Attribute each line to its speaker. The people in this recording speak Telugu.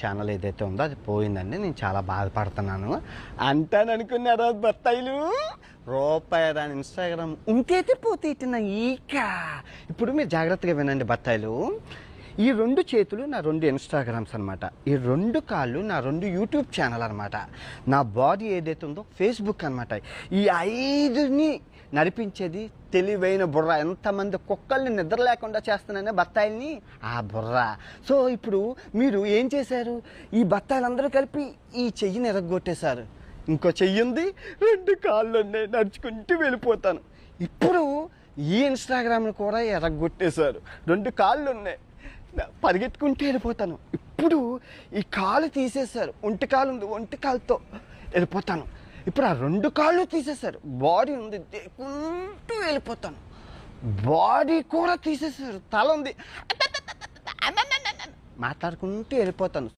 Speaker 1: ఛానల్ ఏదైతే ఉందో అది పోయిందండి. నేను చాలా బాధపడుతున్నాను. అంటాననుకున్నారా బత్తాయిలు? రూపాయి రాని ఇన్స్టాగ్రామ్ ఉంటేతే పోతే ఇట్టిన ఈక. ఇప్పుడు మీరు జాగ్రత్తగా వినండి బత్తాయిలు. ఈ 2 చేతులు నా 2 ఇన్స్టాగ్రామ్స్ అనమాట. ఈ 2 కాళ్ళు నా 2 యూట్యూబ్ ఛానల్ అనమాట. నా బాడీ ఏదైతే ఉందో ఫేస్బుక్ అనమాట. ఈ 5ని నడిపించేది తెలివైన బుర్ర. ఎంతమంది కుక్కల్ని నిద్ర లేకుండా చేస్తున్నానే బత్తాయిల్ని, ఆ బుర్ర. సో ఇప్పుడు మీరు ఏం చేశారు? ఈ బత్తాయిలందరూ కలిపి ఈ చెయ్యిని ఎరగొట్టేశారు. ఇంకో చెయ్యి ఉంది, 2 కాళ్ళు ఉన్నాయి, నడుచుకుంటూ వెళ్ళిపోతాను. ఇప్పుడు ఈ ఇన్స్టాగ్రామ్ని కూడా ఎరగొట్టేశారు. 2 కాళ్ళు ఉన్నాయి, పరిగెత్తుకుంటూ వెళ్ళిపోతాను. ఇప్పుడు ఈ కాలు తీసేశారు, ఒంటి కాలు ఉంది, ఒంటి కాలుతో వెళ్ళిపోతాను. ఇప్పుడు ఆ 2 కాళ్ళు తీసేశారు, బాడీ ఉంది, దేకుంటూ వెళ్ళిపోతాను. బాడీ కూడా తీసేశారు, తల ఉంది, మాట్లాడుకుంటూ వెళ్ళిపోతాను.